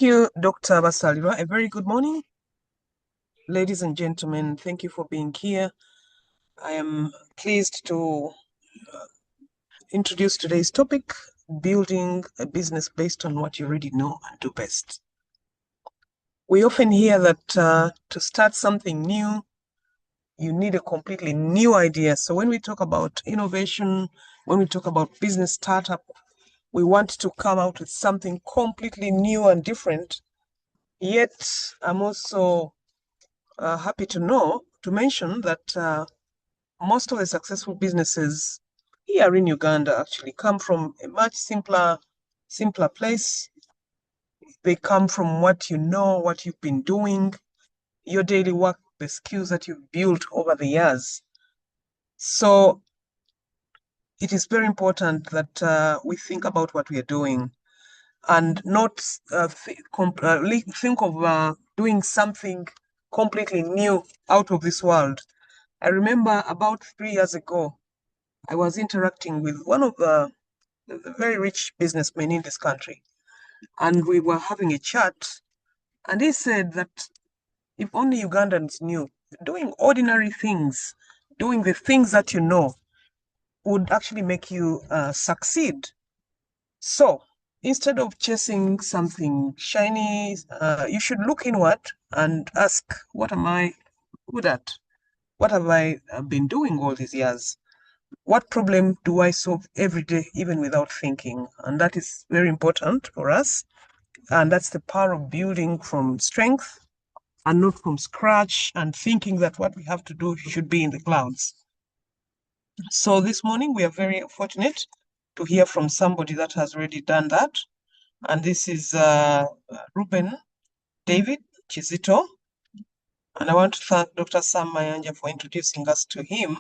You, Dr. Basalira. A very good morning. Ladies and gentlemen, thank you for being here. I am pleased to introduce today's topic, building a business based on what you already know and do best. We often hear that to start something new, you need a completely new idea. So when we talk about innovation, when we talk about business startup, we want to come out with something completely new and different. Yet, I'm also happy to mention that most of the successful businesses here in Uganda actually come from a much simpler place. They come from what you know, what you've been doing, your daily work, the skills that you've built over the years. So it is very important that we think about what we are doing and not think of doing something completely new out of this world. I remember about 3 years ago, I was interacting with one of the very rich businessmen in this country, and we were having a chat, and he said that if only Ugandans knew, doing ordinary things, doing the things that you know, would actually make you succeed. So instead of chasing something shiny, you should look inward and ask, what am I good at? What have I been doing all these years? What problem do I solve every day, even without thinking? And that is very important for us. And that's the power of building from strength and not from scratch and thinking that what we have to do should be in the clouds. So this morning, we are very fortunate to hear from somebody that has already done that. And this is Ruben David Kizito. And I want to thank Dr. Sam Mayanja for introducing us to him.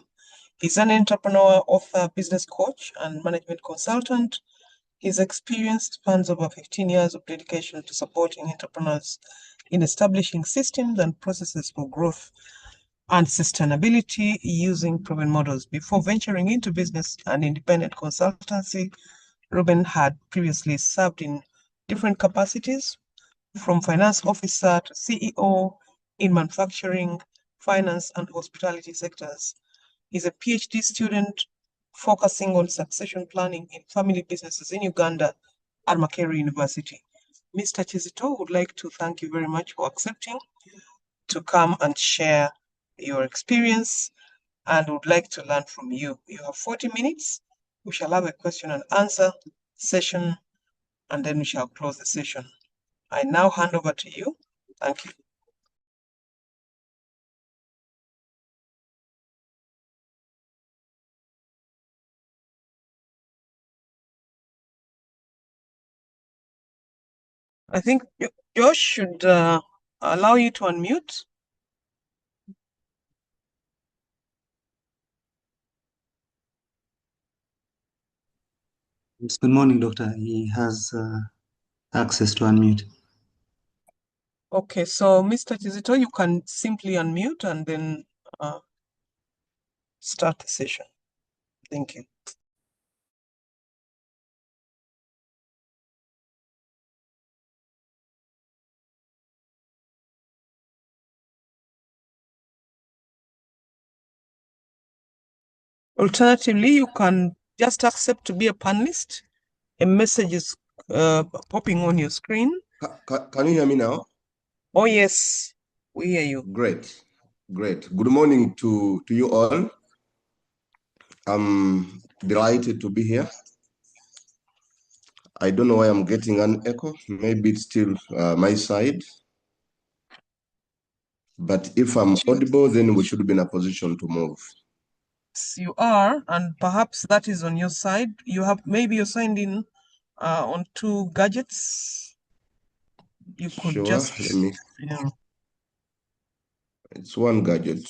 He's an entrepreneur, author, business coach, and management consultant. His experience spans over 15 years of dedication to supporting entrepreneurs in establishing systems and processes for growth and sustainability using proven models. Before venturing into business and independent consultancy, Ruben had previously served in different capacities, from finance officer to CEO in manufacturing, finance, and hospitality sectors. He's a PhD student focusing on succession planning in family businesses in Uganda at Makerere University. Mr. Kizito, would like to thank you very much for accepting to come and share your experience and would like to learn from you. You have 40 minutes. We shall have a question and answer session and then we shall close the session. I now hand over to you. Thank you. I think Josh should allow you to unmute. Yes, good morning, Doctor. He has access to unmute. Okay, so Mr. Kizito, you can simply unmute and then start the session. Thank you. Alternatively, you can just accept to be a panelist. A message is popping on your screen. Can you hear me now? Oh, yes, we hear you. Great. Good morning to you all. I'm delighted to be here. I don't know why I'm getting an echo. Maybe it's still my side. But if I'm audible, then we should be in a position to move. Yes, you are, and perhaps that is on your side. Maybe you're signed in on two gadgets. You could Sure, just, let me. It's one gadget.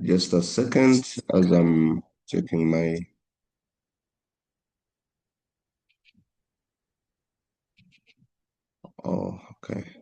Just a second as I'm checking my. Oh, okay.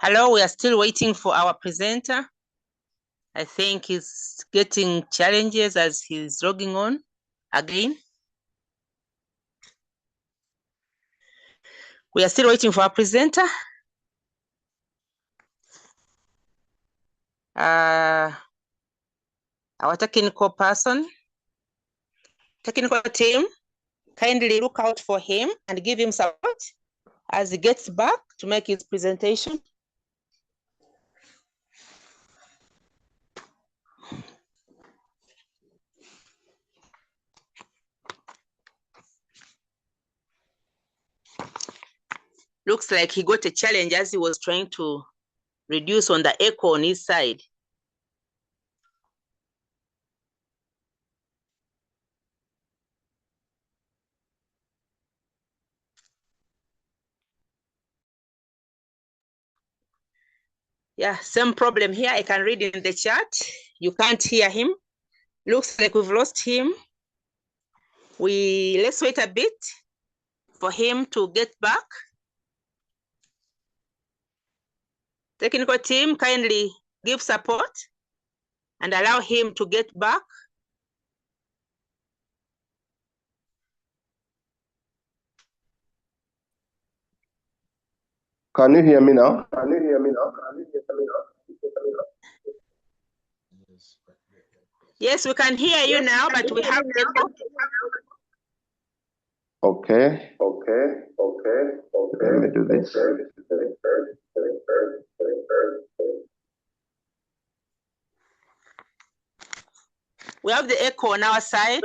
Hello, we are still waiting for our presenter. I think he's getting challenges as he's logging on again. We are still waiting for our presenter. Our technical person, technical team, kindly look out for him and give him support as he gets back to make his presentation. Looks like he got a challenge as he was trying to reduce on the echo on his side. Yeah, same problem here. I can read in the chat. You can't hear him. Looks like we've lost him. Let's wait a bit for him to get back. Technical team, kindly give support and allow him to get back. Can you hear me now? Yes, we can hear you now, but we have echo. Okay. Let me do this. We have the echo on our side.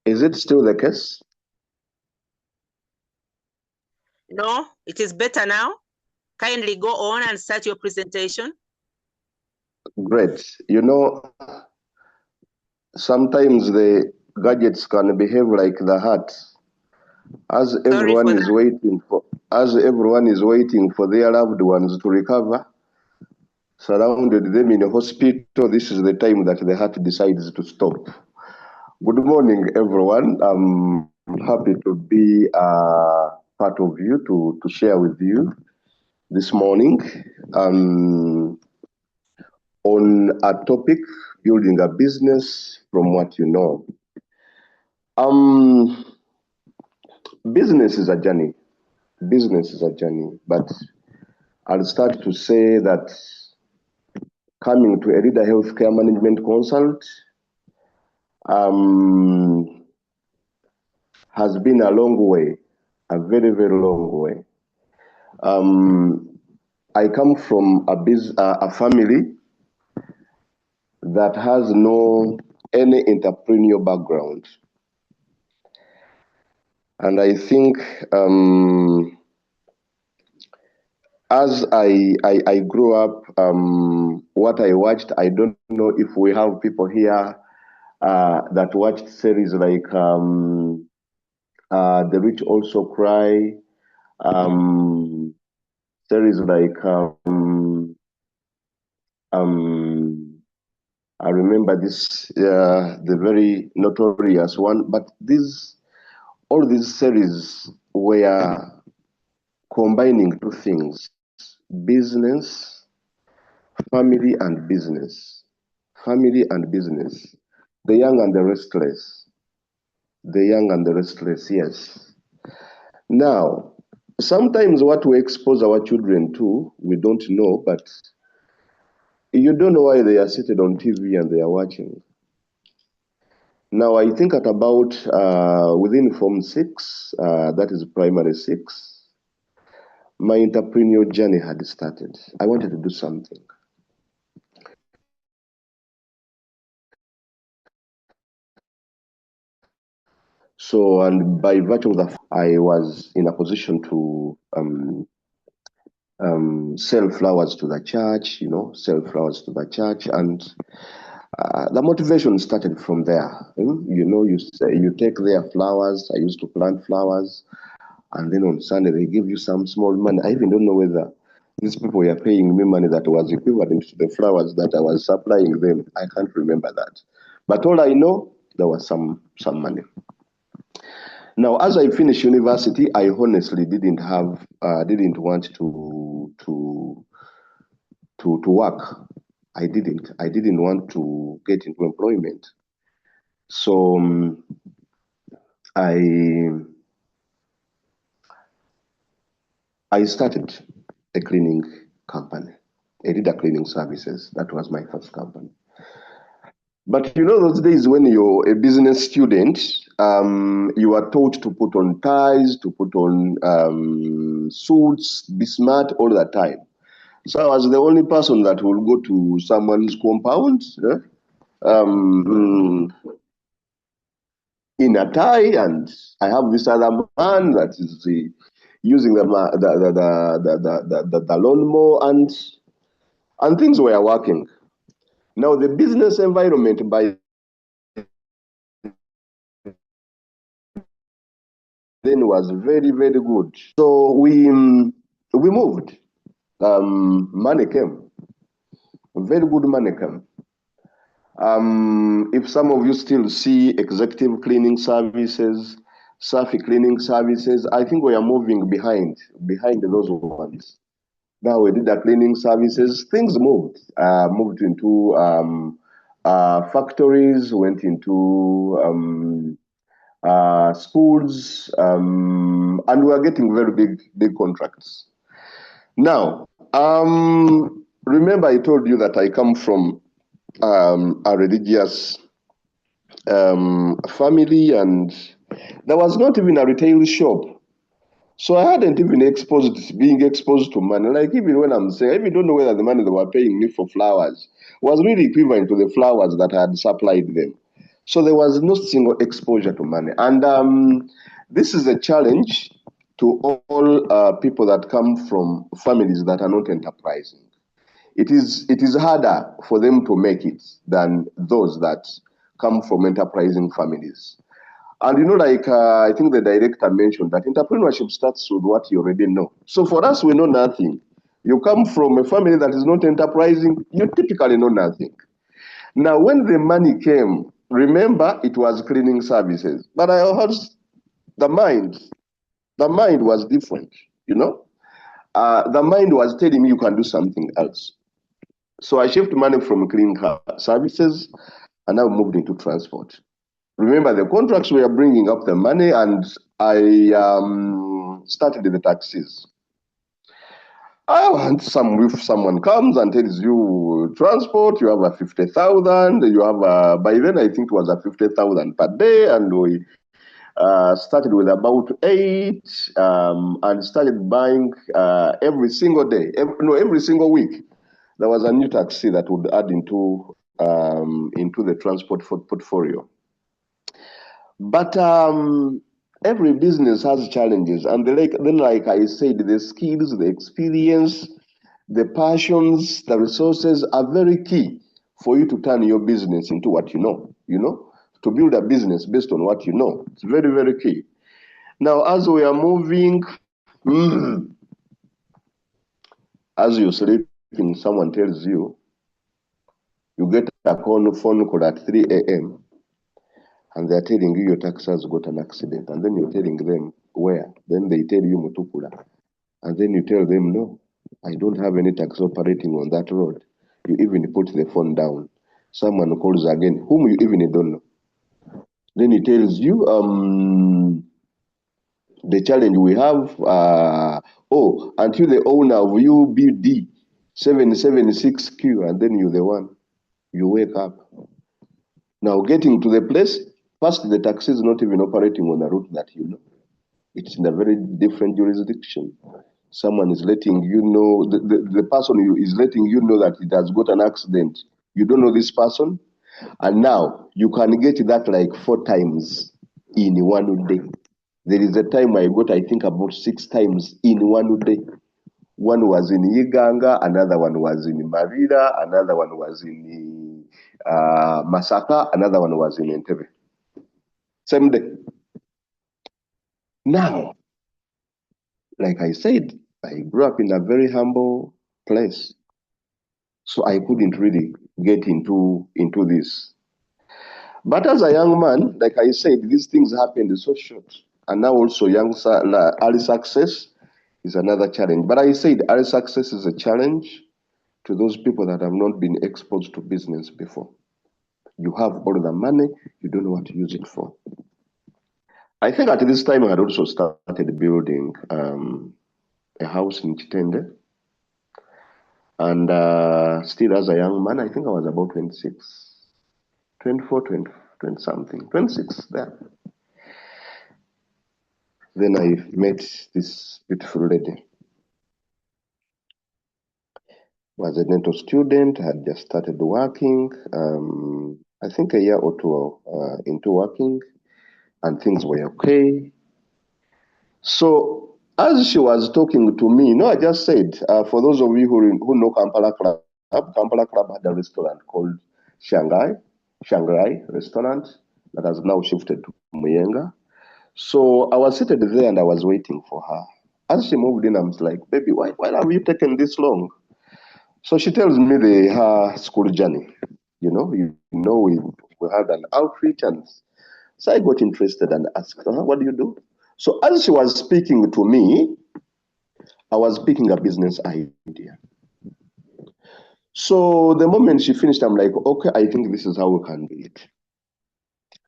Is it still the case? No, it is better now. Kindly go on and start your presentation. Great. You know, sometimes the gadgets can behave like the heart. As everyone is waiting for their loved ones to recover, surrounded them in a hospital, this is the time that the heart decides to stop. Good morning, everyone. I'm happy to be part of you to share with you this morning on a topic, building a business from what you know. Business is a journey. But I'll start to say that coming to a leader healthcare management consult has been a long way, a very, very long way. I come from a family that has no any entrepreneurial background. And I think as I grew up, what I watched, I don't know if we have people here that watched series like The Rich Also Cry, series like I remember this, the very notorious one, but all these series were combining two things: business, family and business. Family and business. The young and the restless. Yes. Now, sometimes what we expose our children to, we don't know, but you don't know why they are seated on TV and they are watching. Now, I think at about within Form 6, that is primary 6, my entrepreneurial journey had started. I wanted to do something. So, and by virtue of that, I was in a position to sell flowers to the church, and the motivation started from there. You take their flowers. I used to plant flowers, and then on Sunday they give you some small money. I even don't know whether These people were paying me money that was equivalent to the flowers that I was supplying them. I can't remember that. But all I know, there was some money. Now, as I finished university, I honestly didn't want to work. I didn't want to get into employment. So I started a cleaning company. I did a cleaning services. That was my first company. But you know those days when you're a business student, you are taught to put on ties, to put on suits, be smart all the time. So I was the only person that will go to someone's compound in a tie, and I have this other man that is using the lawnmower, and things were working. Now the business environment by then was very, very good. So we moved. Money came. Very good money came. If some of you still see executive cleaning services, Safi cleaning services, I think we are moving behind those ones. Now we did the cleaning services. Things moved into factories, went into schools, and we are getting very big contracts. Now, remember I told you that I come from a religious family, and there was not even a retail shop. So I hadn't even being exposed to money. Like even when I'm saying, I even don't know whether the money they were paying me for flowers was really equivalent to the flowers that I had supplied them. So there was no single exposure to money. And this is a challenge to all people that come from families that are not enterprising. It is harder for them to make it than those that come from enterprising families. And you know, like I think the director mentioned that entrepreneurship starts with what you already know. So for us, we know nothing. You come from a family that is not enterprising, you typically know nothing. Now, when the money came, remember it was cleaning services, but I heard the mind was different, you know. The mind was telling me you can do something else. So I shifted money from cleaning services and now moved into transport. Remember, the contracts were bringing up the money, and I started the taxis. I want if someone comes and tells you transport, you have a 50,000, you have by then I think it was a 50,000 per day, and we started with about 8 and started buying every single day, every single week. There was a new taxi that would add into the transport portfolio. But every business has challenges, and like I said, the skills, the experience, the passions, the resources are very key for you to turn your business into what you know. You know, to build a business based on what you know. It's very, very key. Now, as we are moving, as you're sleeping, someone tells you, you get a phone call at 3 a.m. and they're telling you your taxi has got an accident, and then you're telling them where. Then they tell you Mutukula, and then you tell them, no, I don't have any taxi operating on that road. You even put the phone down. Someone calls again, whom you even don't know. Then he tells you, the challenge we have, until the owner of UBD 776Q, and then you're the one. You wake up. Now getting to the place, first the taxi is not even operating on a route that you know. It's in a very different jurisdiction. Someone is letting you know, the person is letting you know that it has got an accident. You don't know this person. And now you can get that like 4 times in one day. There is a time I got, I think, about 6 times in one day. One was in Iganga, another one was in Marira, another one was in Masaka, another one was in Entebbe. Same day. Now, like I said, I grew up in a very humble place. So I couldn't really get into this. But as a young man, like I said, these things happened so short. And now also early success is another challenge. But I said early success is a challenge to those people that have not been exposed to business before. You have all the money, you don't know what to use it for. I think at this time I had also started building a house in Chitende. And still as a young man, I think I was about 26, 24, 20 something, 26 there. Then I met this beautiful lady. Was a dental student, had just started working, I think a year or two into working, and things were okay. So as she was talking to me, I just said, for those of you who know Kampala Club had a restaurant called Shanghai restaurant that has now shifted to Muyenga. So I was seated there and I was waiting for her. As she moved in, I was like, baby, why have you taken this long? So she tells me her school journey. We had an outreach, and so I got interested and asked her, what do you do? So as she was speaking to me, I was picking a business idea. So the moment she finished, I'm like, okay, I think this is how we can do it.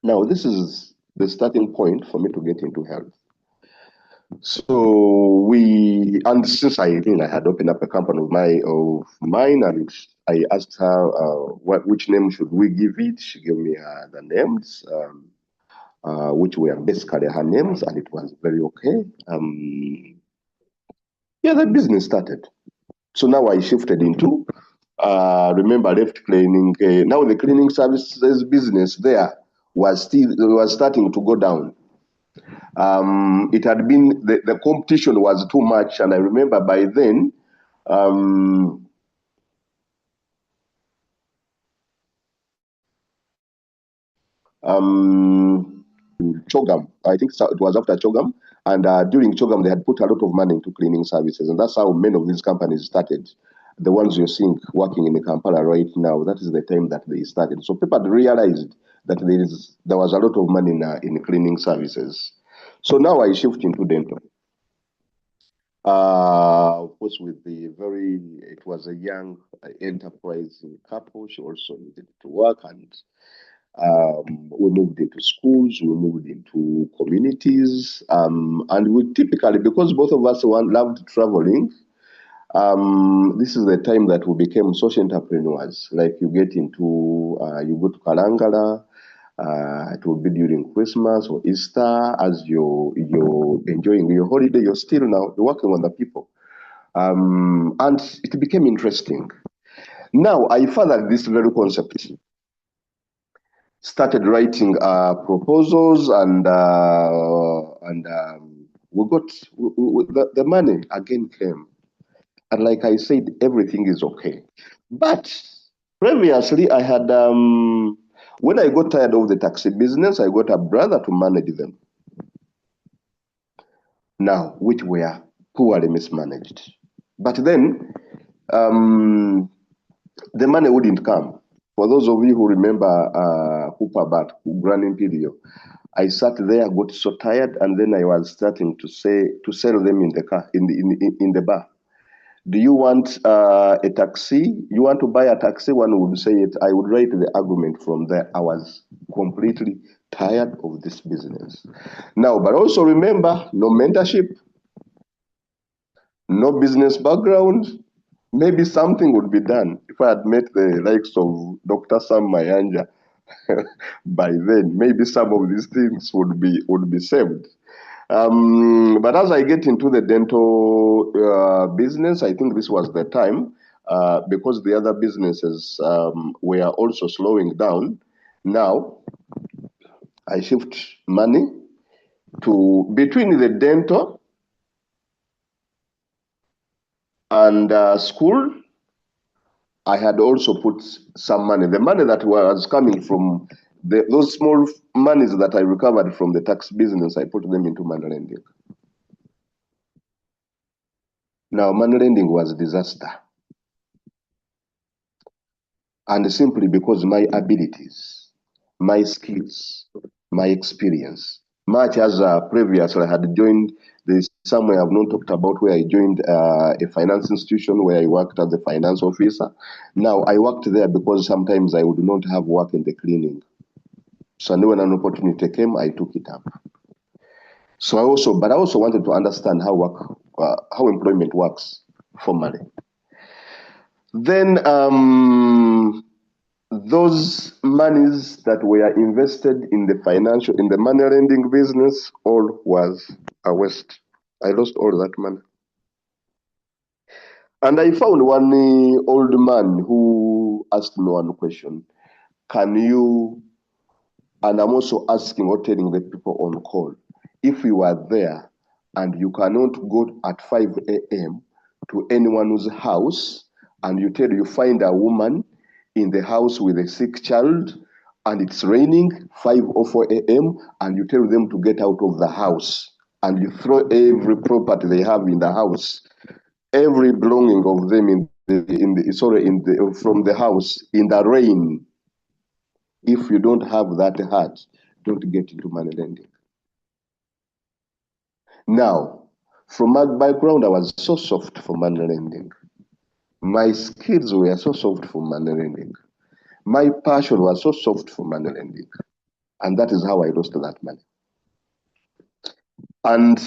Now, this is the starting point for me to get into health. So and since I had opened up a company of mine, and I asked her which name should we give it. She gave me the names, which were basically her names, and it was very okay. The business started. So now I shifted into, remember, I left cleaning. Now the cleaning services business there was starting to go down. It had been, the competition was too much, and I remember by then, Chogam, I think it was after Chogam, and during Chogam they had put a lot of money into cleaning services, and that's how many of these companies started. The ones you're seeing working in Kampala right now, that is the time that they started. So people had realized that there was a lot of money in cleaning services. So now I shift into dental. Of course, it was a young enterprising couple. She also needed to work, and we moved into schools, we moved into communities, and we typically, because both of us loved traveling, this is the time that we became social entrepreneurs. Like you get into, you go to Kalangala, it will be during Christmas or Easter. As you're enjoying your holiday, you're still now working on the people. And it became interesting. Now I furthered this very concept. Started writing proposals, and we got the money again came. And like I said, everything is okay. But previously I had, when I got tired of the taxi business, I got a brother to manage them. Now, which were poorly mismanaged. But then, the money wouldn't come. For those of you who remember Hooper Grand Imperial, I sat there, got so tired, and then I was starting to sell them in the car, in the bar. Do you want a taxi? You want to buy a taxi? One would say it. I would write the argument from there. I was completely tired of this business. Now, but also remember, no mentorship, no business background. Maybe something would be done if I had met the likes of Dr. Sam Mayanja. By then, maybe some of these things would be saved. But as I get into the dental business, I think this was the time, because the other businesses were also slowing down. Now, I shift money between the dental and school. I had also put some money. The money that was coming from those small monies that I recovered from the tax business, I put them into money lending. Now, money lending was a disaster. and simply because my abilities, my skills, my experience, much as previously I had joined, there's somewhere I've not talked about where I joined a finance institution where I worked as a finance officer. Now I worked there because sometimes I would not have work in the cleaning. So when an opportunity came, I took it up. So I also wanted to understand how employment works formally. Then those monies that were invested in the money lending business, all was a waste. I lost all that money. And I found one old man who asked me one question. Can you, and I'm also asking or telling the people on call, if you are there and you cannot go at 5 a.m. to anyone's house and you find a woman in the house with a sick child and it's raining 5 or 4 a.m. and you tell them to get out of the house and you throw every property they have in the house, every belonging of them from the house in the rain. If you don't have that heart, don't get into money lending. Now, from my background, I was so soft for money lending. My skills were so soft for money lending. My passion was so soft for money lending. And that is how I lost that money. And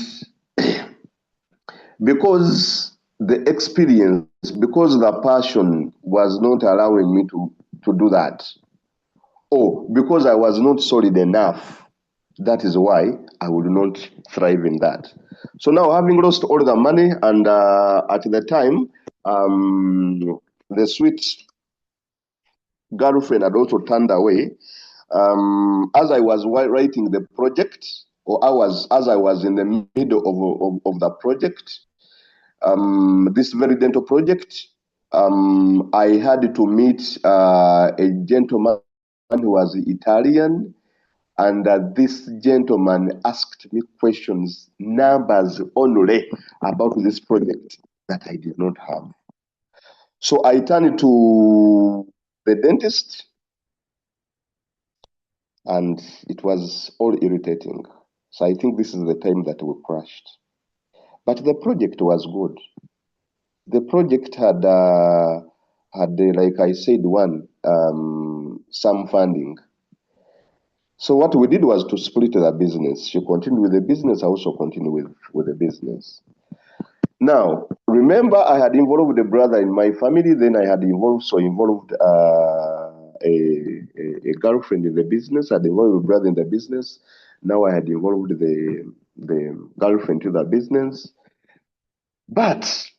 because the experience, because the passion was not allowing me to do that, or because I was not solid enough, that is why I would not thrive in that. So now, having lost all the money, and at the time, the sweet girlfriend had also turned away. As I was writing the project, or as I was in the middle of the project, this very dental project, I had to meet a gentleman who was Italian. And this gentleman asked me questions, numbers only, about this project that I did not have. So I turned to the dentist, and it was all irritating. So I think this is the time that we crashed. But the project was good. The project had like I said, some funding. So what we did was to split the business. She continued with the business, I also continued with the business. Now, remember I had involved a brother in my family, then I had involved a girlfriend in the business, I had involved a brother in the business. Now I had involved the girlfriend to the business. But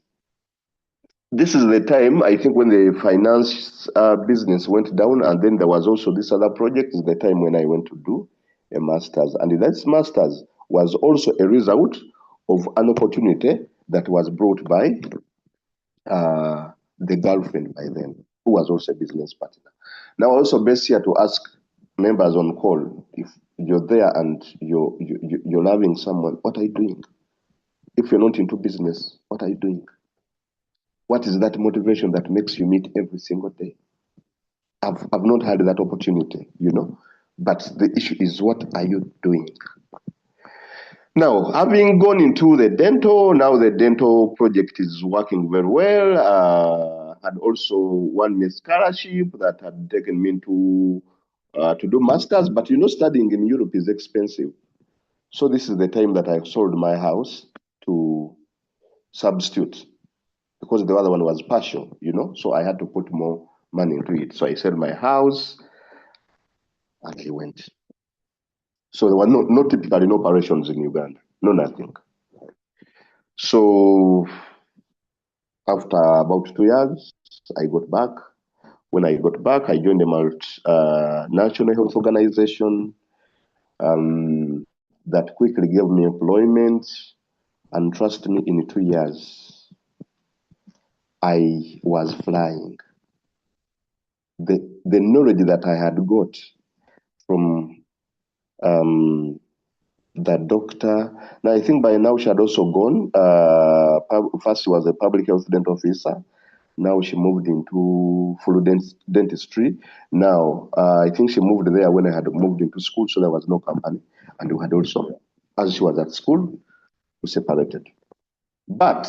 this is the time, I think, when the finance business went down, and then there was also this other project, is the time when I went to do a master's. And that master's was also a result of an opportunity that was brought by the girlfriend by then, who was also a business partner. Now, also best here to ask members on call, if you're there and you're loving someone, what are you doing? If you're not into business, what are you doing? What is that motivation that makes you meet every single day? I've not had that opportunity, but the issue is, what are you doing? Now, having gone into the dental, now the dental project is working very well. Had also won me a scholarship that had taken me to do masters, but studying in Europe is expensive. So this is the time that I sold my house to substitute, because the other one was partial, so I had to put more money into it. So I sold my house and he went. So there were no typical operations in Uganda, no nothing. So after about 2 years, I got back. When I got back, I joined a multinational health organization that quickly gave me employment. And trust me, in 2 years, I was flying. The knowledge that I had got from the doctor. Now, I think by now she had also gone. First, she was a public health dental officer. Now she moved into full dentistry. Now, I think she moved there when I had moved into school, so there was no company. And we had also, as she was at school, we separated. But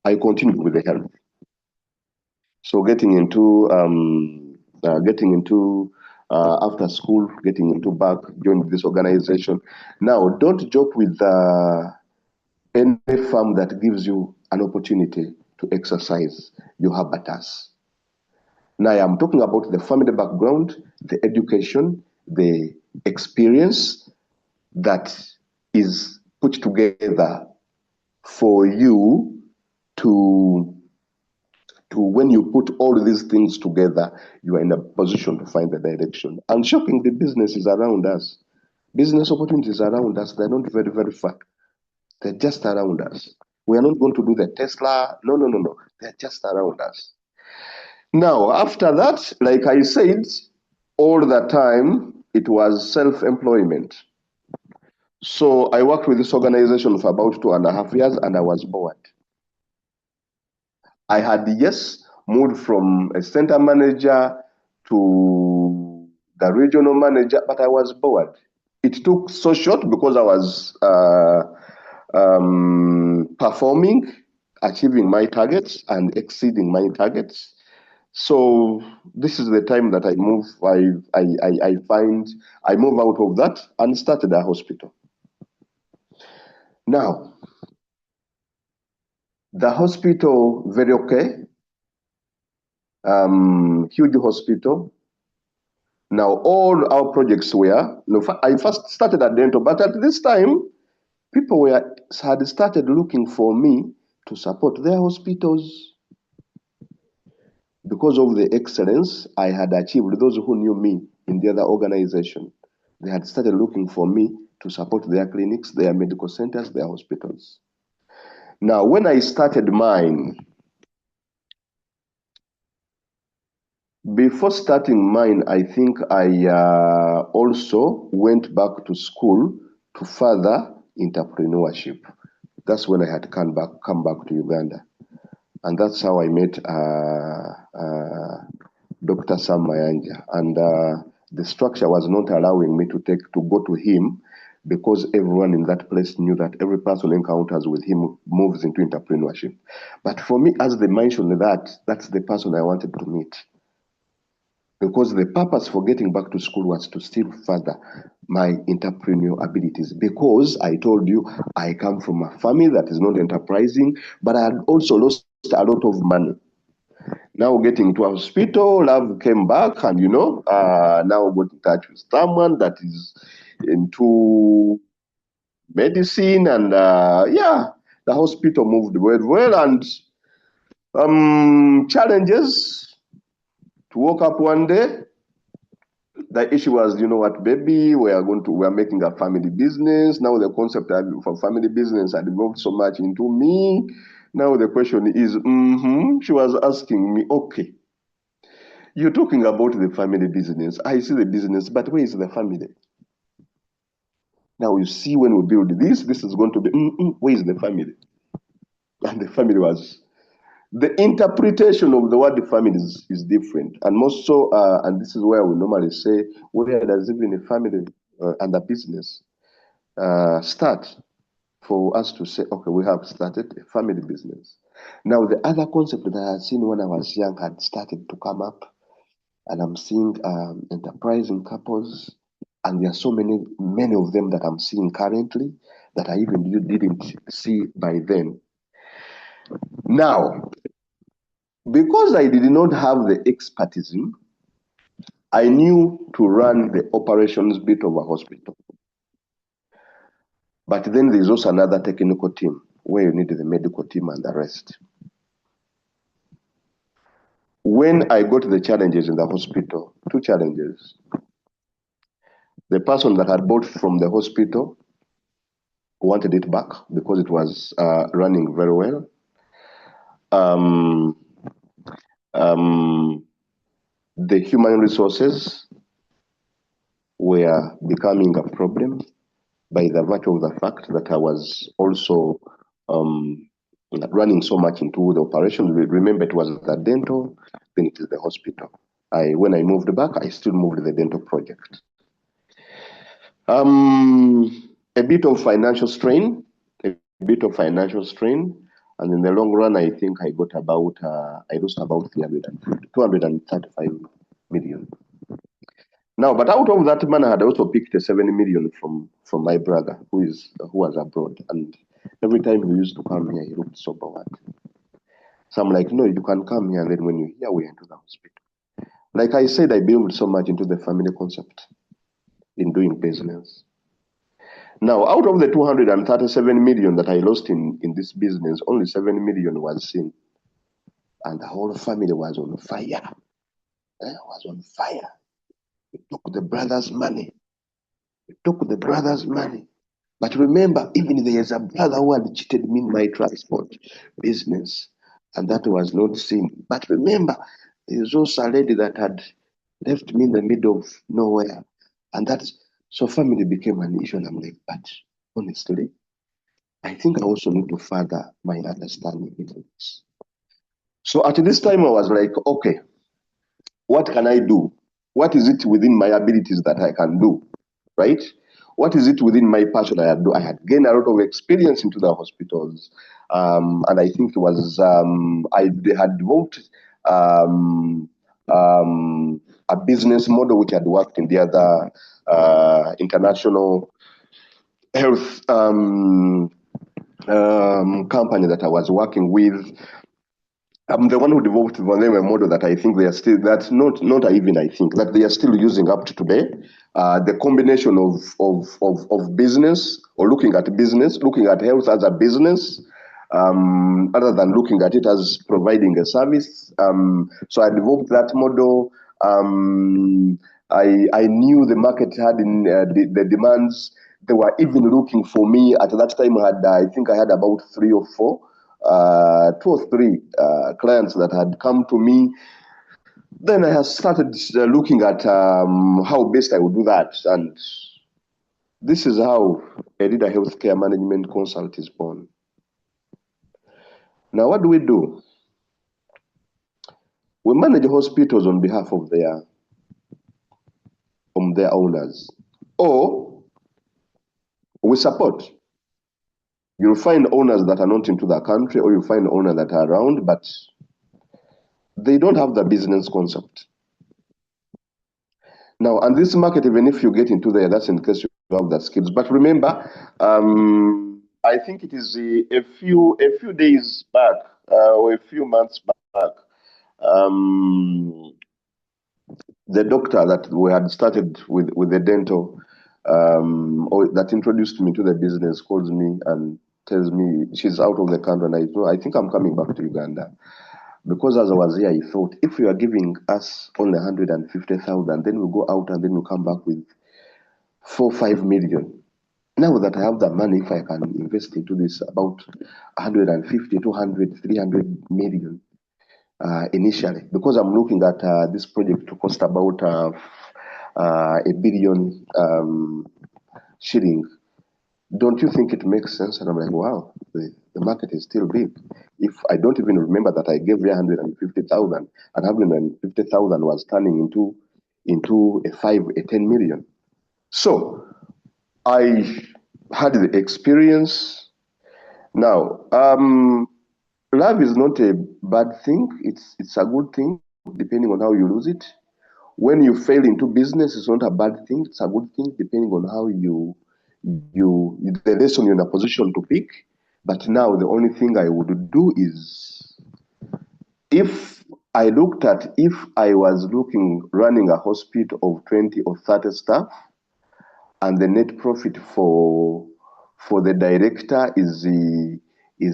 I continued with the health. So getting into after school, getting into back, joining this organization. Now, don't joke with any firm that gives you an opportunity to exercise your habitus. Now, I'm talking about the family background, the education, the experience that is put together for you to when you put all these things together, you are in a position to find the direction. And shockingly, business is around us. Business opportunities are around us. They're not very, very far. They're just around us. We are not going to do the Tesla. No. They're just around us. Now, after that, like I said, all the time, it was self-employment. So I worked with this organization for about 2.5 years, and I was bored. I had, yes, moved from a center manager to the regional manager, but I was bored. It took so short because I was performing, achieving my targets and exceeding my targets. So this is the time that I move. I move out of that and started a hospital. Now, the hospital, very okay. Huge hospital. Now, all our projects were, I first started at dental, but at this time, people had started looking for me to support their hospitals because of the excellence I had achieved. Those who knew me in the other organization, they had started looking for me to support their clinics, their medical centers, their hospitals. Now, when I started mine, before starting mine, I think I also went back to school to further entrepreneurship. That's when I had come back to Uganda. And that's how I met Dr. Sam Mayanja. And the structure was not allowing me to go to him because everyone in that place knew that every person encounters with him moves into entrepreneurship. But for me, as they mentioned that's the person I wanted to meet. Because the purpose for getting back to school was to still further my entrepreneurial abilities. Because I told you, I come from a family that is not enterprising, but I had also lost a lot of money. Now getting to a hospital, love came back, and now got in touch with someone that is into medicine, and the hospital moved very well, and challenges to woke up one day. The issue was, baby, we're making a family business. Now the concept of a family business had evolved so much into me. Now the question is, she was asking me, okay, you're talking about the family business. I see the business, but where is the family? Now you see, when we build this is going to be, where is the family? And the family was, the interpretation of the word family is different. And most so, and this is where we normally say, where does even a family and a business start for us to say, okay, we have started a family business. Now, the other concept that I had seen when I was young had started to come up, and I'm seeing enterprising couples, and there are so many of them that I'm seeing currently that I even didn't see by then. Now, because I did not have the expertise, I knew to run the operations bit of a hospital. But then there's also another technical team where you need the medical team and the rest. When I got the challenges in the hospital, 2 challenges. The person that had bought from the hospital wanted it back because it was running very well. The human resources were becoming a problem by the virtue of the fact that I was also running so much into the operations. Remember, it was the dental, then it is the hospital. When I moved back, I still moved the dental project. A bit of financial strain, and in the long run, I think I got about, I lost about 235 million. Now, but out of that money, I had also picked 7 million from my brother who was abroad, and every time he used to come here, he looked so bored. So I'm like, no, you can come here, and then when you're here, we enter the hospital. Like I said, I built so much into the family concept in doing business. Now, out of the 237 million that I lost in this business, only 7 million was seen. And the whole family was on fire. Was on fire. We took the brother's money. But remember, even there is a brother who had cheated me in my transport business, and that was not seen. But remember, there is also a lady that had left me in the middle of nowhere, and so family became an issue. And I'm like, but honestly, I think I also need to further my understanding into this. So at this time, I was like, okay, what can I do? What is it within my abilities that I can do, right? What is it within my passion I had do? I had gained a lot of experience into the hospitals, and I think it was I had developed a business model which had worked in the other international health company that I was working with. I'm the one who developed for them a model that I think they are still, that's not even I think, that they are still using up to today. The combination of business, or looking at health as a business, other than looking at it as providing a service. So I developed that model. I knew the market had in the demands. They were even looking for me at that time. I think I had about 3 or 4. 2 or 3 clients that had come to me. Then I had started looking at how best I would do that. And this is how a leader healthcare management consult is born. Now, what do? We manage hospitals on behalf of their owners, or we support. You'll find owners that are not into the country, or you'll find owners that are around, but they don't have the business concept. Now, and this market, even if you get into there, that's in case you have the skills. But remember, I think it is a few days back, or a few months back, the doctor that we had started with the dental, or that introduced me to the business, calls me and tells me she's out of the country, and I think I'm coming back to Uganda. Because as I was here, I thought, if you are giving us only 150,000, then we go out and then we come back with 4, 5 million. Now that I have the money, if I can invest into this, about 150, 200, 300 million initially, because I'm looking at this project to cost about 1 billion shilling. Don't you think it makes sense? And I'm like, wow, the market is still big. If I don't even remember that I gave 150,000, and 150,000 was turning into a 10 million. So I had the experience. Now, love is not a bad thing. It's a good thing, depending on how you lose it. When you fail into business, it's not a bad thing. It's a good thing, depending on how the lesson you're in a position to pick. But now the only thing I would do is, if I was running a hospital of 20 or 30 staff, and the net profit for the director is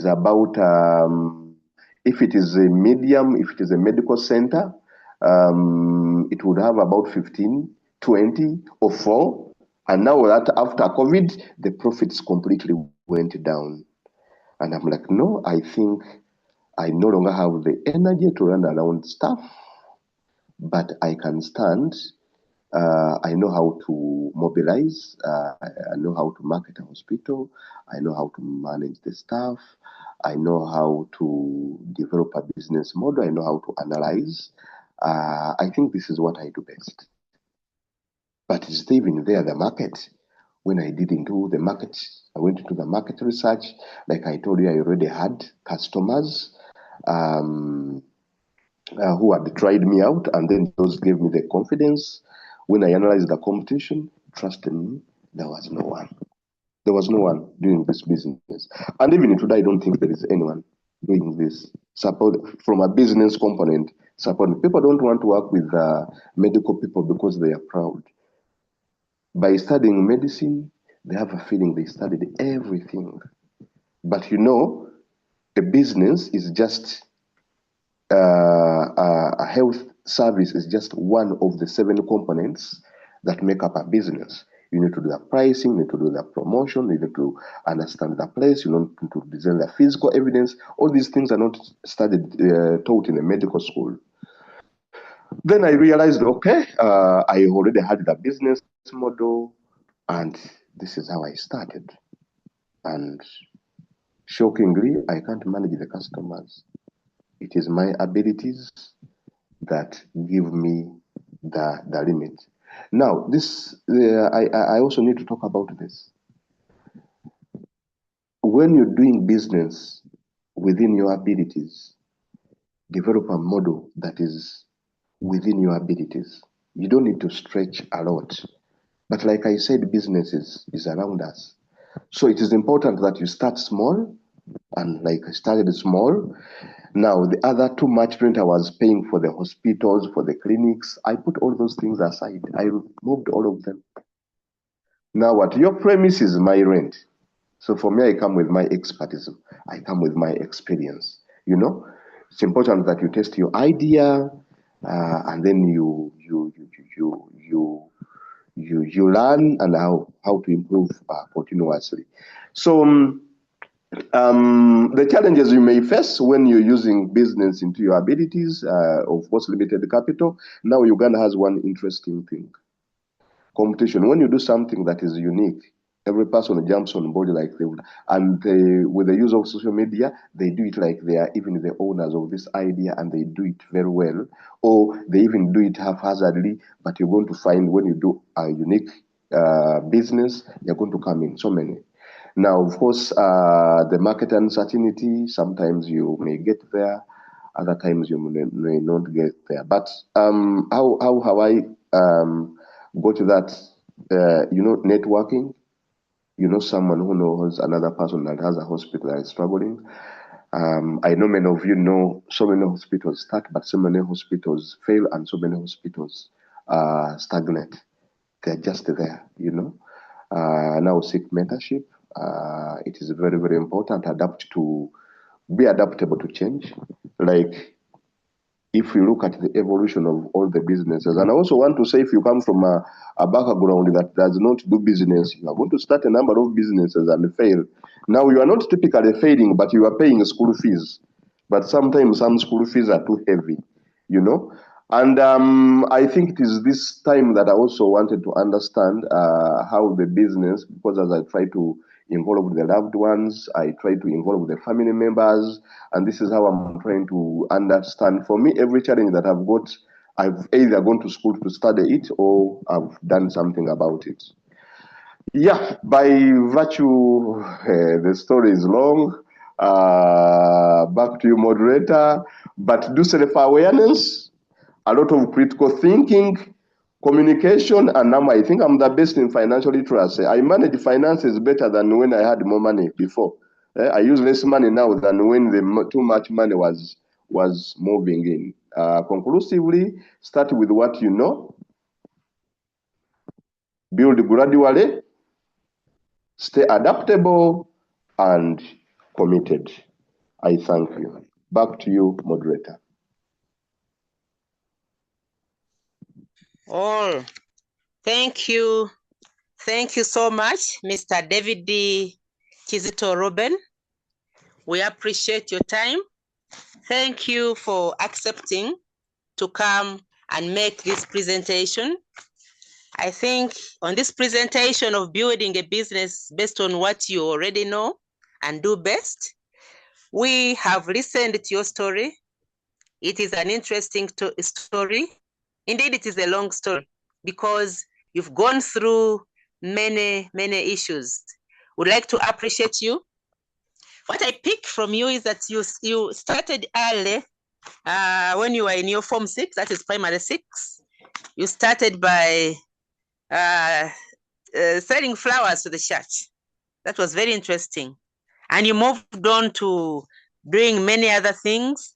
about, if it is a medical center, it would have about 15, 20 or 4. And now that after COVID, the profits completely went down. And I'm like, no, I think I no longer have the energy to run around stuff, but I can stand I know how to mobilize. I know how to market a hospital. I know how to manage the staff. I know how to develop a business model. I know how to analyze. I think this is what I do best. But is there even there the market? When I did into the market, I went into the market research. Like I told you, I already had customers who had tried me out, and then those gave me the confidence. When I analyzed the competition, trust me, there was no one. There was no one doing this business. And even today, I don't think there is anyone doing this. Support from a business component. Support. People don't want to work with medical people because they are proud. By studying medicine, they have a feeling they studied everything. But you know, a business is just a health service is just one of the 7 components that make up a business. You need to do the pricing, you need to do the promotion, you need to understand the place, you need to design the physical evidence. All these things are not studied, taught in a medical school. Then I realized, okay, I already had the business model, and this is how I started. And shockingly, I can't manage the customers. It is my abilities that give me the limit. Now, this I also need to talk about this. When you're doing business within your abilities, develop a model that is within your abilities. You don't need to stretch a lot. But like I said, business is around us. So it is important that you start small, and like I started small. Now, the other too much rent I was paying for the hospitals, for the clinics, I put all those things aside. I removed all of them. Now, what your premise is my rent. So for me, I come with my expertise. I come with my experience. You know, it's important that you test your idea, and then you learn and how to improve continuously. So. The challenges you may face when you're using business into your abilities, of course, limited capital. Now, Uganda has one interesting thing: competition. When you do something that is unique, every person jumps on board like they would. And with the use of social media, they do it like they are even the owners of this idea, and they do it very well. Or they even do it haphazardly, but you're going to find when you do a unique business, you're going to come in so many. Now, of course, the market uncertainty, sometimes you may get there, other times you may not get there. But how have I got that? Networking. You know someone who knows another person that has a hospital that is struggling. I know many of you know so many hospitals start, but so many hospitals fail, and so many hospitals stagnate. They're just there, Now seek mentorship. It is very, very important. Be adaptable to change. Like if you look at the evolution of all the businesses, and I also want to say, if you come from a background that does not do business, you are going to start a number of businesses and fail. Now you are not typically failing, but you are paying school fees. But sometimes some school fees are too heavy, And I think it is this time that I also wanted to understand how the business, because as I try to involve the loved ones, I try to involve the family members, and this is how I'm trying to understand. For me, every challenge that I've got, I've either gone to school to study it or I've done something about it. Yeah, by virtue, the story is long. Back to you, moderator. But do self-awareness, a lot of critical thinking, communication, and now I think I'm the best in financial literacy. I manage finances better than when I had more money before. I use less money now than when too much money was moving in. Conclusively, start with what you know, build gradually, stay adaptable and committed. I thank you. Back to you, moderator. All. Thank you. Thank you so much, Mr. David D. Kizito Ruben. We appreciate your time. Thank you for accepting to come and make this presentation. I think on this presentation of building a business based on what you already know and do best, we have listened to your story. It is an interesting story. Indeed, it is a long story because you've gone through many, many issues. Would like to appreciate you. What I pick from you is that you started early when you were in your Form 6, that is primary 6. You started by selling flowers to the church. That was very interesting. And you moved on to doing many other things.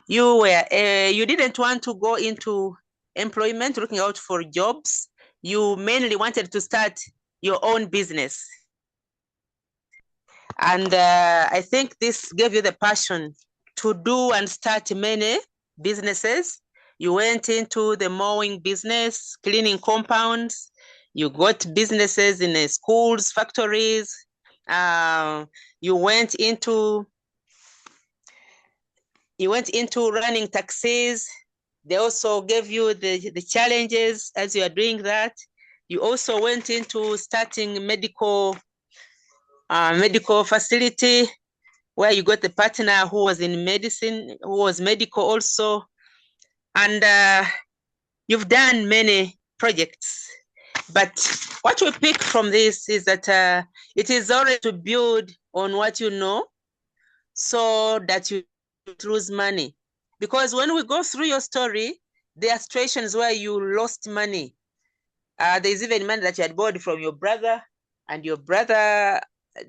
You didn't want to go into employment, looking out for jobs. You mainly wanted to start your own business. And I think this gave you the passion to do and start many businesses. You went into the mowing business, cleaning compounds. You got businesses in schools, factories. You went into running taxis. They also gave you the challenges as you are doing that. You also went into starting medical facility where you got the partner who was in medicine, who was medical also. And you've done many projects. But what we pick from this is that it is already to build on what you know so that you lose money. Because when we go through your story, there are situations where you lost money. There's even money that you had borrowed from your brother, and your brother,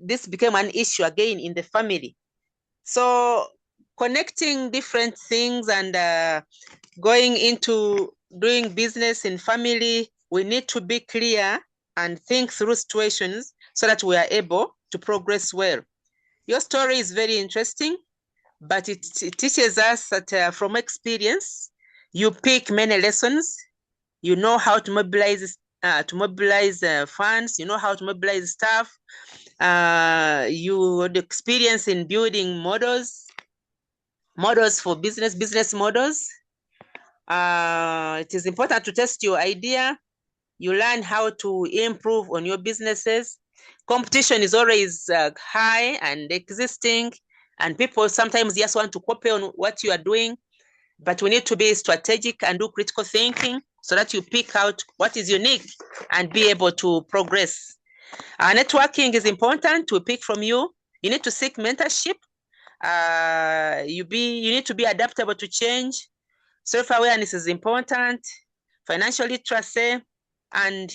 this became an issue again in the family. So connecting different things and going into doing business in family, we need to be clear and think through situations so that we are able to progress well. Your story is very interesting, but it teaches us that from experience, you pick many lessons. You know how to mobilize funds. You know how to mobilize staff. You had experience in building models for business models. It is important to test your idea. You learn how to improve on your businesses. Competition is always high and existing, and people sometimes just want to copy on what you are doing. But we need to be strategic and do critical thinking so that you pick out what is unique and be able to progress. Networking is important to pick from you. You need to seek mentorship. You need to be adaptable to change. Self-awareness is important. Financial literacy, and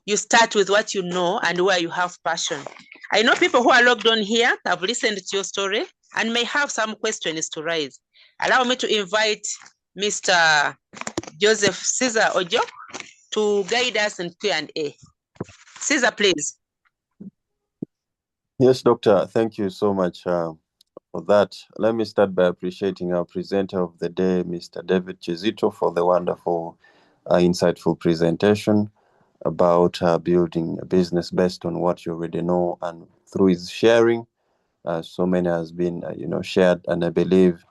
you start with what you know and where you have passion. I know people who are logged on here have listened to your story and may have some questions to raise. Allow me to invite Mr. Joseph Caesar Ojo to guide us in Q&A. Caesar, please. Yes, Doctor. Thank you so much for that. Let me start by appreciating our presenter of the day, Mr. David Kizito, for the wonderful, insightful presentation about building a business based on what you already know. And through his sharing, so many has been, shared. And I believe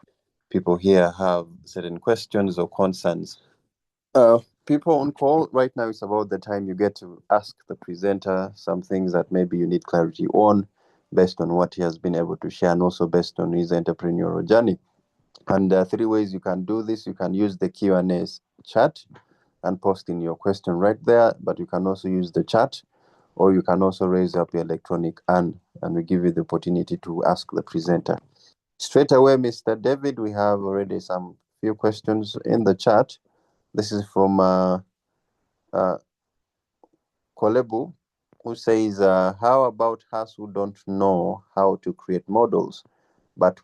people here have certain questions or concerns. People on call right now, it's about the time you get to ask the presenter some things that maybe you need clarity on based on what he has been able to share and also based on his entrepreneurial journey. And there are 3 ways you can do this. You can use the Q&A chat and post in your question right there, but you can also use the chat, or you can also raise up your electronic hand, and we give you the opportunity to ask the presenter. Straight away, Mr. David, we have already some few questions in the chat. This is from Kolebu, who says, how about us who don't know how to create models, but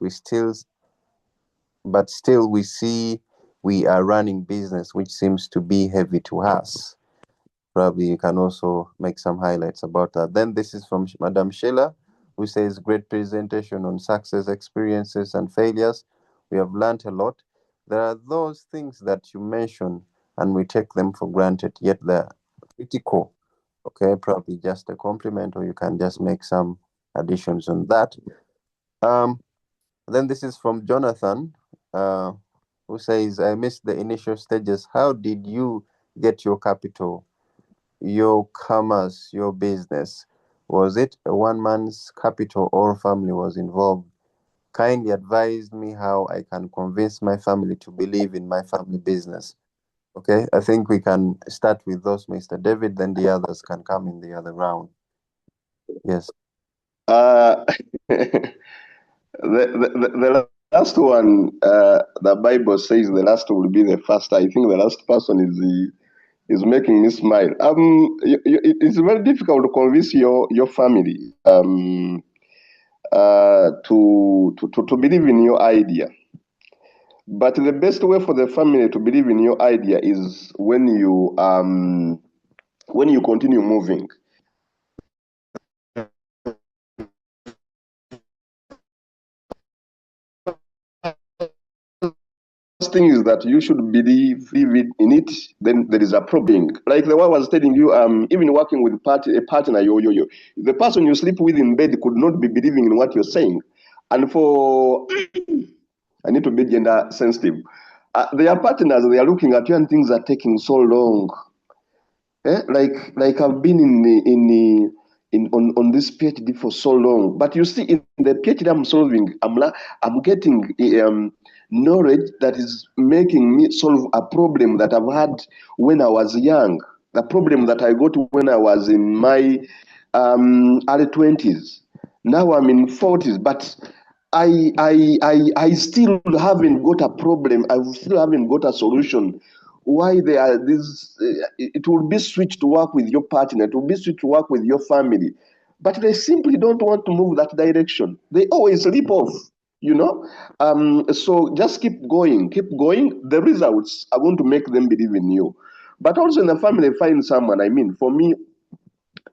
still we see we are running business, which seems to be heavy to us. Probably you can also make some highlights about that. Then this is from Madam Sheila, who says, great presentation on success, experiences, and failures. We have learned a lot. There are those things that you mention, and we take them for granted, yet they're critical. Okay, probably just a compliment, or you can just make some additions on that. Then this is from Jonathan, who says, I missed the initial stages. How did you get your capital? your commerce, your business? Was it a one man's capital or family was involved? Kindly advise me how I can convince my family to believe in my family business. Okay, I think we can start with those, Mr. David, then the others can come in the other round. Yes. The last one, the Bible says the last will be the first. I think the last person is making me smile. It's very difficult to convince your family to believe in your idea. But the best way for the family to believe in your idea is when you continue moving. First thing is that you should believe in it. Then there is a problem. Like the one I was telling you, even working with a partner, the person you sleep with in bed could not be believing in what you're saying. And for I need to be gender sensitive. Their partners, they are looking at you and things are taking so long. Like I've been on this PhD for so long, but you see, in the PhD I'm solving, I'm getting knowledge that is making me solve a problem that I've had when I was young, the problem that I got when I was in my early 20s. Now I'm in 40s, but I still haven't got a problem. I still haven't got a solution. Why they are this? It will be sweet to work with your partner. It will be sweet to work with your family, but they simply don't want to move that direction. They always leap off. You know, so just keep going, keep going. The results are going to make them believe in you. But also in the family, find someone. I mean, for me,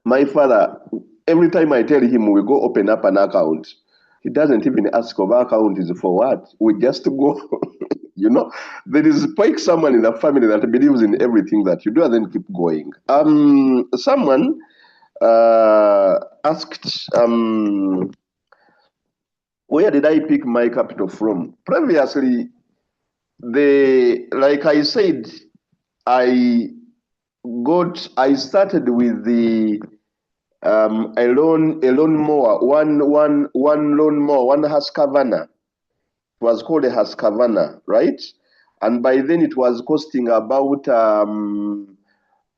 my father, every time I tell him we go open up an account, he doesn't even ask of account is for what. We just go. You know, there is like someone in the family that believes in everything that you do and then keep going. Someone asked, where did I pick my capital from? Previously, like I said, I started with the a lawnmower, one lawnmower, one Husqvarna. It was called a Husqvarna, right? And by then it was costing about to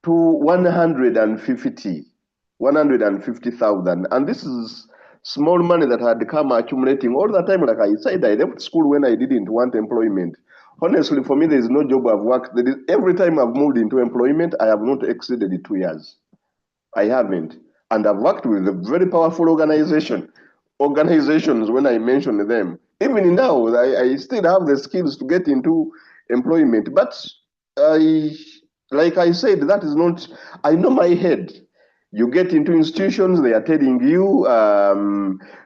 150,000. And this is small money that had come accumulating all the time. Like I said, I left school when I didn't want employment. Honestly, for me, there is no job I've worked. Every time I've moved into employment, I have not exceeded 2 years. I haven't. And I've worked with a very powerful organizations when I mention them. Even now, I still have the skills to get into employment. But like I said, that is not, I know my head. You get into institutions, they are telling you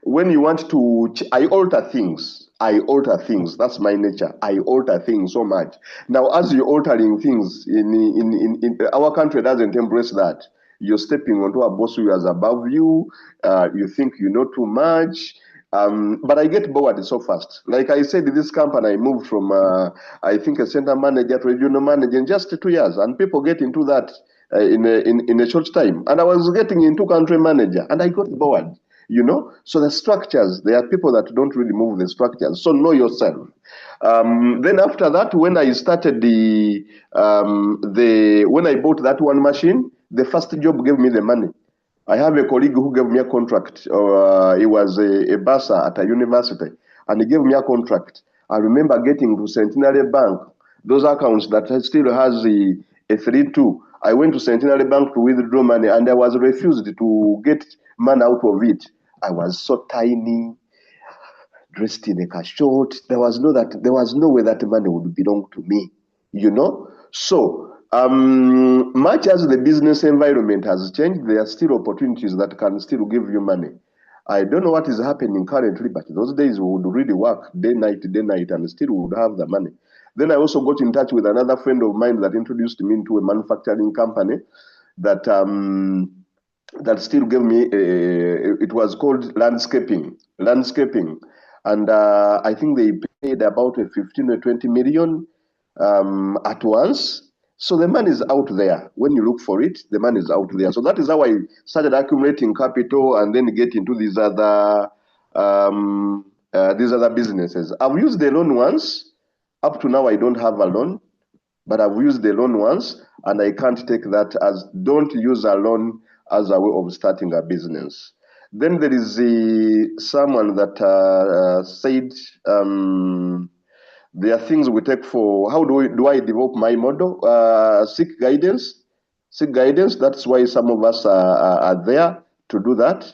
when you want to, I alter things. That's my nature. I alter things so much. Now, as you're altering things, in our country doesn't embrace that. You're stepping onto a boss who is above you. You think you know too much. But I get bored so fast. Like I said, this company, I moved from, I think, a center manager to regional manager in just 2 years. And people get into that in a short time. And I was getting into country manager and I got bored. You know, so the structures, there are people that don't really move the structures. So know yourself. Then after that, when I started when I bought that one machine, the first job gave me the money. I have a colleague who gave me a contract. He was a bursar at a university, and he gave me a contract. I remember getting to Centenary Bank, those accounts that still has a 3-2. I went to Centenary Bank to withdraw money, and I was refused to get money out of it. I was so tiny, dressed in a short. There was no way that money would belong to me, you know. So much as the business environment has changed, there are still opportunities that can still give you money. I don't know what is happening currently, but those days we would really work day, night, and still would have the money. Then I also got in touch with another friend of mine that introduced me into a manufacturing company that that still gave me, it was called landscaping. And I think they paid about 15 or 20 million at once. So the money is out there. When you look for it, the money is out there. So that is how I started accumulating capital and then get into these other businesses. I've used the loan once. Up to now, I don't have a loan, but I've used the loan once, and I can't take that as, don't use a loan as a way of starting a business. Then there is someone that said, there are things we take for, how do I develop my model? Seek guidance. Seek guidance. That's why some of us are there to do that.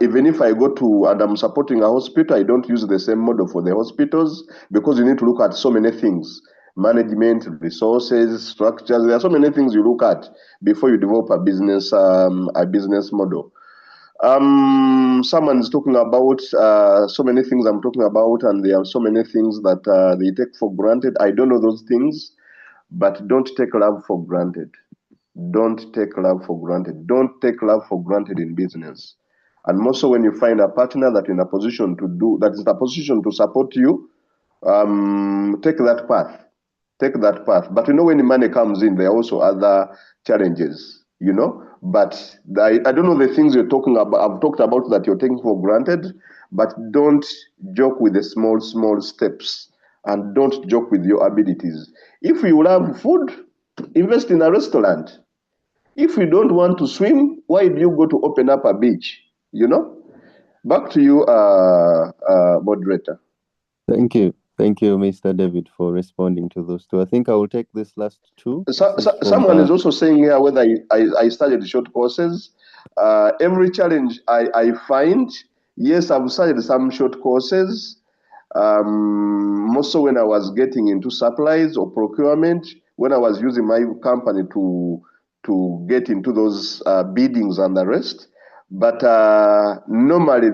Even if I go to, and I'm supporting a hospital, I don't use the same model for the hospitals, because you need to look at so many things: management, resources, structures. There are so many things you look at before you develop a business model. Someone is talking about so many things I'm talking about, and there are so many things that they take for granted. I don't know those things, but don't take love for granted. Don't take love for granted. Don't take love for granted in business. And more so when you find a partner that in a position to do, that is in a position to support you, take that path. Take that path. But you know, when the money comes in, there are also other challenges, you know. But I don't know the things you're talking about. I've talked about that you're taking for granted, but don't joke with the small steps, and don't joke with your abilities. If you love food, invest in a restaurant. If you don't want to swim, why do you go to open up a beach? You know? Back to you, moderator. Thank you. Thank you, Mr. David, for responding to those two. I think I will take this last two. Someone is also saying here whether I studied short courses. Every challenge I find, yes, I've studied some short courses. More so when I was getting into supplies or procurement, when I was using my company to get into those biddings and the rest. But normally,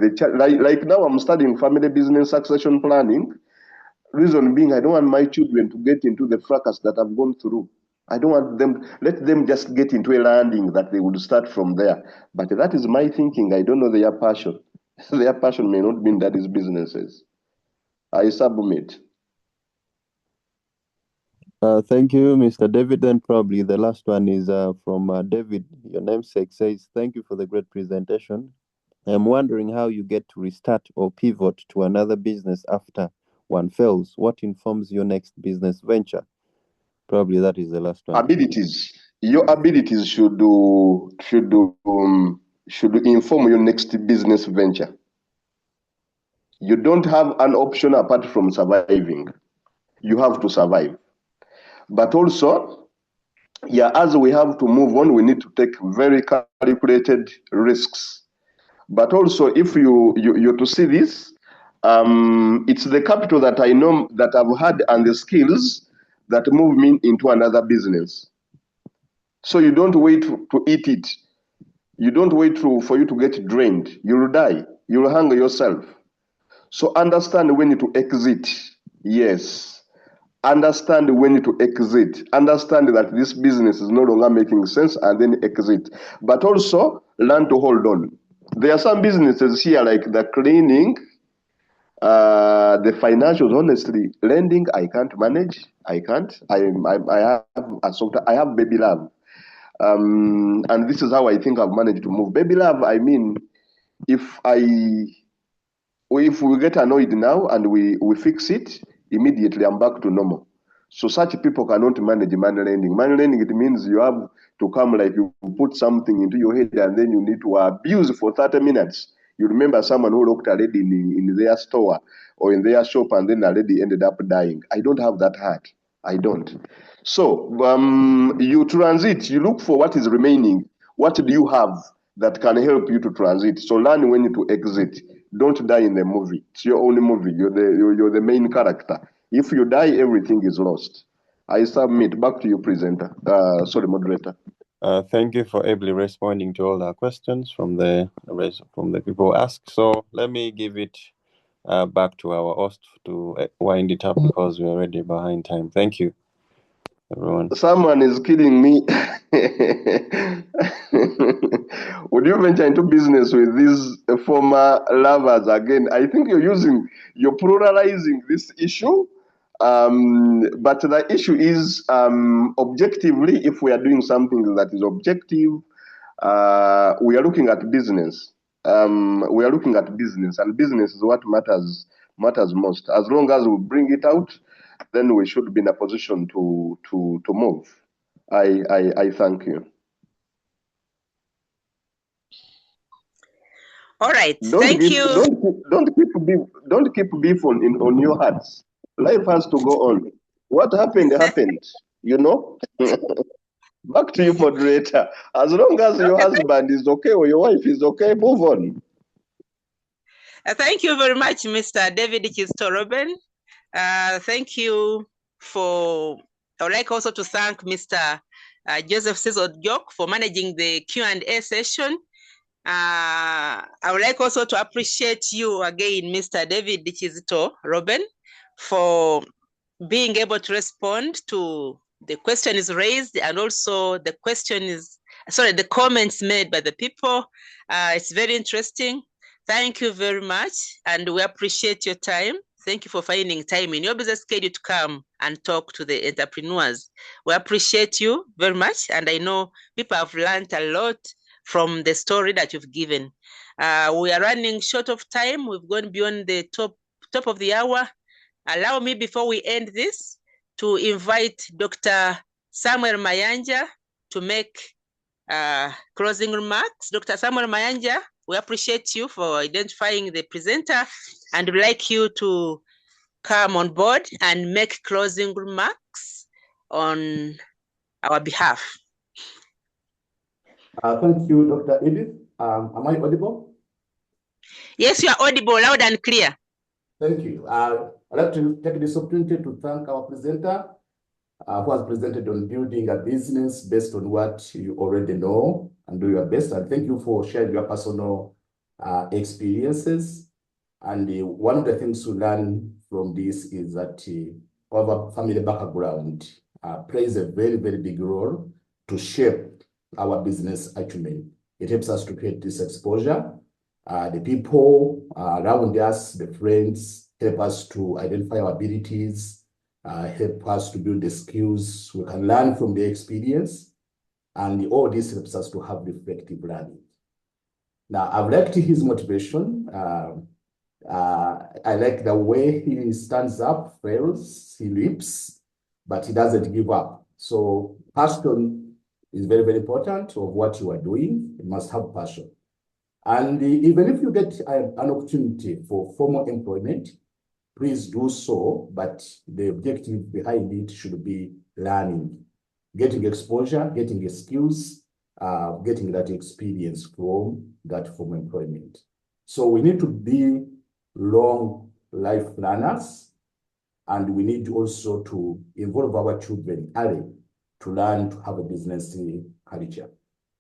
like now I'm studying family business succession planning. Reason being, I don't want my children to get into the fracas that I've gone through. I don't want them, let them just get into a landing that they would start from there. But that is my thinking. I don't know their passion. Their passion may not be in that is businesses. I submit. Thank you, Mr. David. Then probably the last one is from David. Your namesake says, "Thank you for the great presentation. I'm wondering how you get to restart or pivot to another business after one fails. What informs your next business venture?" Probably that is the last one. Abilities. Your abilities should inform your next business venture. You don't have an option apart from surviving. You have to survive. But also, yeah, as we have to move on, we need to take very calculated risks. But also, if you're to see this, it's the capital that I know that I've had and the skills that move me into another business. So you don't wait to eat it. You don't wait for you to get drained. You'll die. You'll hang yourself. So understand when to exit. Yes. Understand when to exit. Understand that this business is no longer making sense, and then exit. But also learn to hold on. There are some businesses here like the cleaning, the financials. Honestly, lending I can't manage. I can't. I have baby love, and this is how I think I've managed to move. Baby love. I mean, if we get annoyed now and we fix it immediately, I'm back to normal. So such people cannot manage money lending. Money lending, it means you have to come like you put something into your head and then you need to abuse for 30 minutes. You remember someone who looked a lady in their store or in their shop and then a lady ended up dying. I don't have that heart. I don't. So you transit, you look for what is remaining. What do you have that can help you to transit? So learn when to exit. Don't die in the movie. It's your only movie. You're the main character. If you die, everything is lost. I submit. Back to you, presenter. Sorry, moderator. Thank you for ably responding to all our questions from the people asked. So let me give it back to our host to wind it up because we're already behind time. Thank you, everyone. Someone is killing me. Would you venture into business with these former lovers again? I think you're pluralizing this issue. But the issue is, objectively, if we are doing something that is objective, we are looking at business. We are looking at business, and business is what matters most. As long as we bring it out, then we should be in a position to move. I thank you. All right, thank you. Don't keep beef on your hearts. Life has to go on. What happened happened. You know. Back to you, moderator. As long as your husband is okay or your wife is okay, move on. Thank you very much, Mr. David Kizito Robin. Thank you for. I would like also to thank Mr. Joseph Sizodjok for managing the Q&A session. I would like also to appreciate you again, Mr. David Kizito Robin, for being able to respond to the questions raised and also the comments made by the people. It's very interesting. Thank you very much, and we appreciate your time. Thank you for finding time in your busy schedule to come and talk to the entrepreneurs. We appreciate you very much, and I know people have learned a lot from the story that you've given. We are running short of time. We've gone beyond the top of the hour. Allow me, before we end this, to invite Dr. Samuel Mayanja to make closing remarks. Dr. Samuel Mayanja, we appreciate you for identifying the presenter, and we'd like you to come on board and make closing remarks on our behalf. Thank you, Dr. Edith. Am I audible? Yes, you are audible, loud and clear. Thank you. I'd like to take this opportunity to thank our presenter who has presented on building a business based on what you already know and do your best. And thank you for sharing your personal experiences. And one of the things to learn from this is that our family background plays a very, very big role to shape our business acumen. It helps us to create this exposure. The people around us, the friends, help us to identify our abilities, help us to build the skills. We can learn from the experience, and all this helps us to have reflective learning. Now, I've liked his motivation. I like the way he stands up, fails, he leaps, but he doesn't give up. So passion is very, very important of what you are doing. You must have passion. And even if you get an opportunity for formal employment, please do so, but the objective behind it should be learning, getting exposure, getting skills, getting that experience from that formal employment. So we need to be long life learners, and we need also to involve our children early to learn to have a business culture.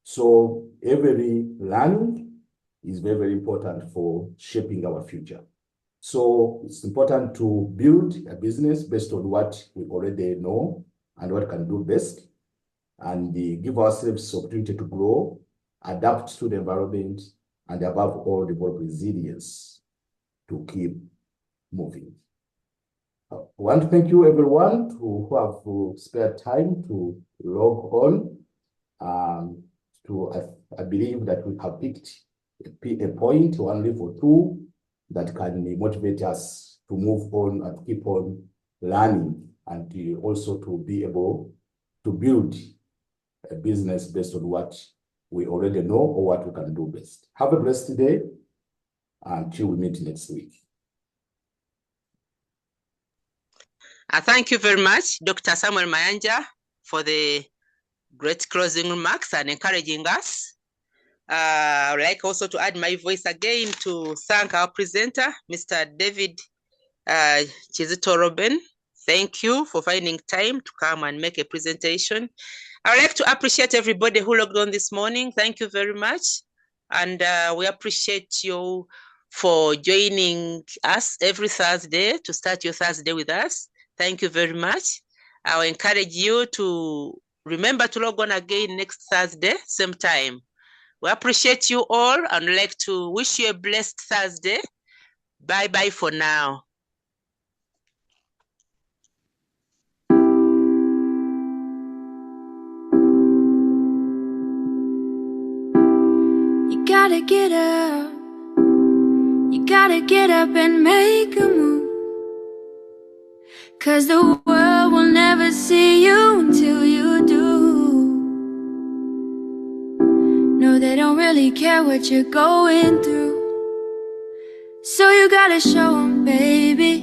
So every learning is very, very important for shaping our future. So it's important to build a business based on what we already know and what can do best, and give ourselves the opportunity to grow, adapt to the environment, and above all, develop resilience to keep moving. I want to thank you, everyone, who have spared time to log on. I believe that we have picked a point, one level two, that can motivate us to move on and keep on learning, and also to be able to build a business based on what we already know or what we can do best. Have a blessed day until we meet next week. Thank you very much, Dr. Samuel Mayanja, for the great closing remarks and encouraging us. I would like also to add my voice again to thank our presenter, Mr. David Kizito Robin. Thank you for finding time to come and make a presentation. I would like to appreciate everybody who logged on this morning. Thank you very much. And we appreciate you for joining us every Thursday to start your Thursday with us. Thank you very much. I will encourage you to remember to log on again next Thursday, same time. We appreciate you all and would like to wish you a blessed Thursday. Bye-bye for now. gotta get up. You gotta get up and make a move. 'Cause the world will never see you until you do. No, they don't really care what you're going through. So you gotta show them, baby.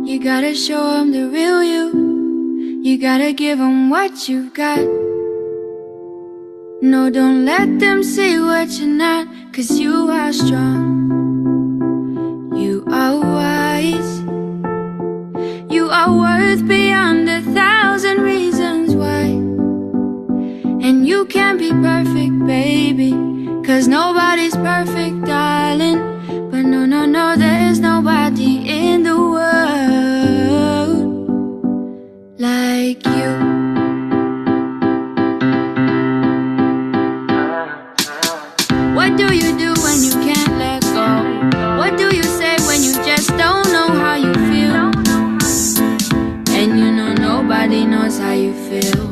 You gotta show them the real you. You gotta give them what you've got. No, don't let them see what you're not. 'Cause you are strong. You are wise. You are worth beyond 1,000 reasons why. And you can't be perfect, baby. 'Cause nobody's perfect, darling. But no, no, no, there's nobody in the world like you. What do you do when you can't let go? What do you say when you just don't know how you feel? And you know nobody knows how you feel.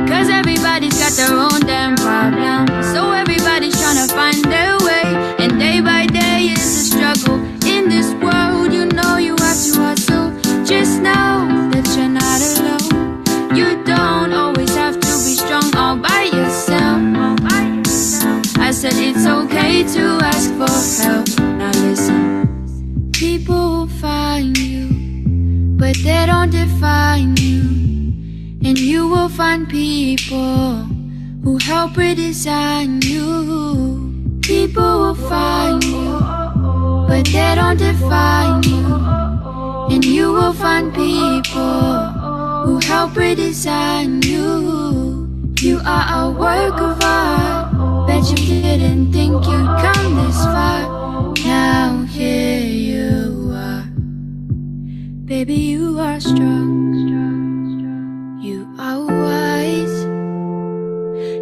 'Cause everybody's got their own damn problem. So everybody's trying to find their way. And day by day is a struggle. In this world, you know you have to hustle. Just know that you're not alone. You don't always have to be strong all by yourself. I said it's okay to ask for help. Now listen, people will find you, but they don't define you. And you will find people who help redesign you. People will find you, but they don't define you. And you will find people who help redesign you. You are a work of art. Bet you didn't think you'd come this far. Now here you are. Baby, you are strong. You are wise.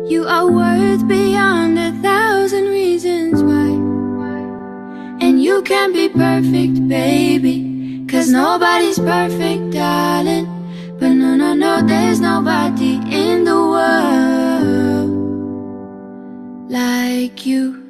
You are worth beyond 1,000 reasons why. And you can't be perfect, baby. 'Cause nobody's perfect, darling. But no, no, no, there's nobody in the world like you.